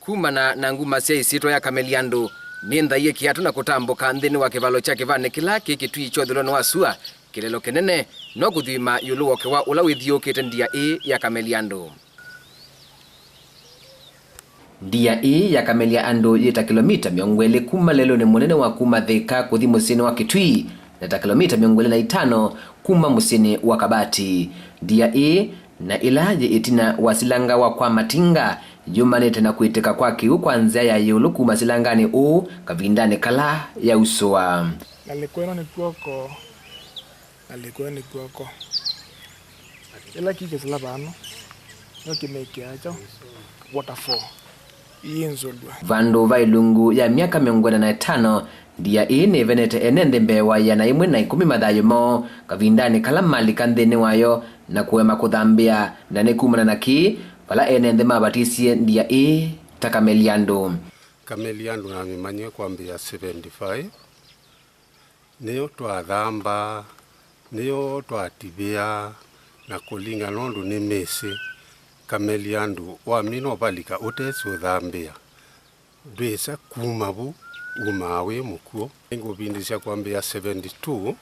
kumana na nguma cia isitwa ya Kameliandu ni nthaie kiatu na kutambuka nthini wa kivalo cha kivane kila kikitwi chothilo wa sua kilelo kinene no kuthima yulu woke wa ula withiukite ndia ya Kameliandu. Ndia ya Kameliandu yita kilomita 200 kuma lelo ni munene wa kuma Thika kuthi musini wa Kitui na ta kilomita 205 kuma musini wa Kabati. Ndia na ilaje itina wasilanga wa kwa Matinga yumanete na kuiteka kwa kiu kwa nzea ya yulu kuma silangani kavindane kala ya usua. Nalikuwa ni kuoko ila kike silabano yoki meke acho waterfall inzolwa vandu vailungu ya miaka 45 ndia ni venete enende mbewa ya na 110 mathayumo kavindane kala mali kanthini wayo na kuema kuthambia na nikumana na ki pala enende mabatisie ndia ta Kameliandu. Kameliandu na mimanywe kwambia 75 niyo twathamba niyo twatibia na kulinga nondu ni mesi Kameliandu wa mino balika utesi uthambia dwesa kumabu umawe mukuo ngubindisha kwambia 72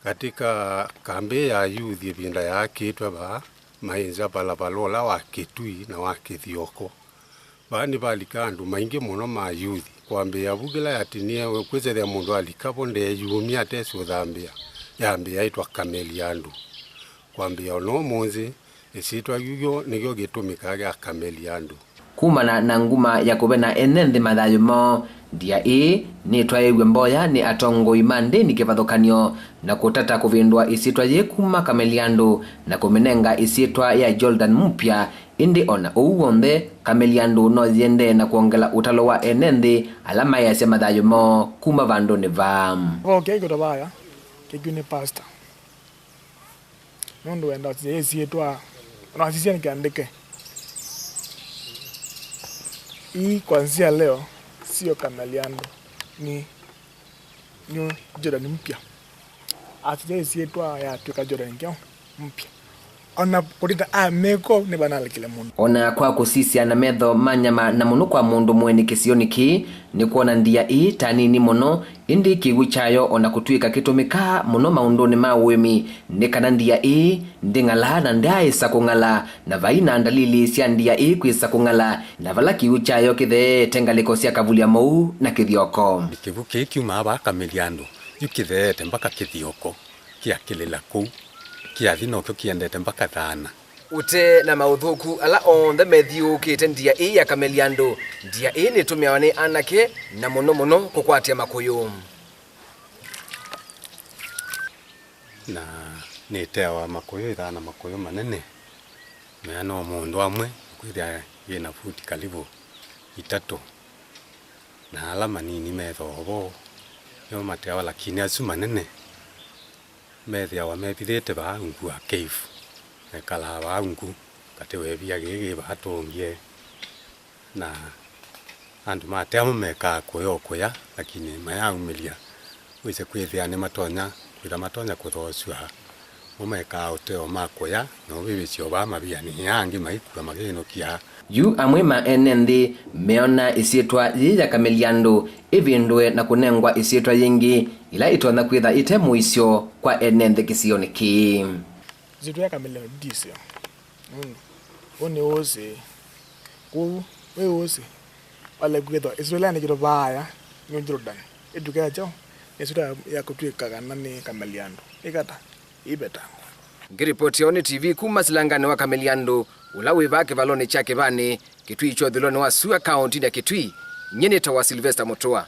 katika kambe ya youth ibinda yake itwa mainza balabalola wa Kitui na wa Kithioko bani balikandu maingi muno ma youth kwambia bugila yatinie kwezera mundu alikabo nde yumia tesu thambia yambia itwa Kameliandu kwambia ono munzi isitwa yugo nigyo gitumika ga Kameliandu kumana na nguma ya kubena enende mathayumo ndia ni twaigwe mboya ni atongo imande ni kivathukanio na kutata kuvindwa isitwa ye kuma Kameliandu na kumenenga isitwa ya Jordan mpya indi ona uwonde Kameliandu no yende na kuongela utalo wa enende alama ya sema mathayumo kuma vandu ni vam okay gotobaya kigune pasta mundu enda isitwa na sisi nikiandike kuanzia leo sio Kameliandu ni Jordan mpya atijesietwa ya tuka Jordan kyo mpya ona kutita ameko ne banala kile mundu ona kwa kusisia na metho manyama na muno kwa mundu mweni kisioni ki ni kuona ndia tanini muno indi kigu chayo ona kutwika kitumika muno maundoni ma wemi ni kana ndia ndingala na ndai sakungala na vaina ndalili cia ndia kwisa kungala na vala kigu chayo kithe tengaliko cia kavulia mou na Kithioko kivu kiuma ba Kameliandu yukithe mpaka Kithioko kia kilela ku kia thino kyo kiendete mpaka Thana ute na mauthuku ala onthe methiukite ndia ya Kameliandu ndia ni tumiawa ni anake na muno kukwatia makuyu na nitewa makuyu ithana makuyu manene meano mundu amwe kwithia yina futi karibu 3 na ala manini methobo yo matewa lakini asu manene methia wa methithite ba ungu a cave ekala ba ungu katewe bia gege batongie na andu matemo meka koya lakini mayaumilia wise kwithia ni matonya kwira matonya kuthoswa mumeka uteo makoya no bibicio ba mabia ni yangi maikura mageno kia yu amwe ma enende meona isitwa ya Kameliandu ivindwe na kunengwa isitwa yingi ila itona kwitha ite muisyo kwa enende kisioni ki zitwa ya Kameliandu disio one ose ku we ose ale kwitha Israel ni kirobaya ni Jordan eduka chao isitwa ya kutwika kana ni Kameliandu ikata ibeta ngiripoti oni TV kuma silangani wa Kameliandu ula wiva kivaloni cha kivani Kitui chothiloni wa Sua County ya Kitui nyeneta wa Sylvester Mutua.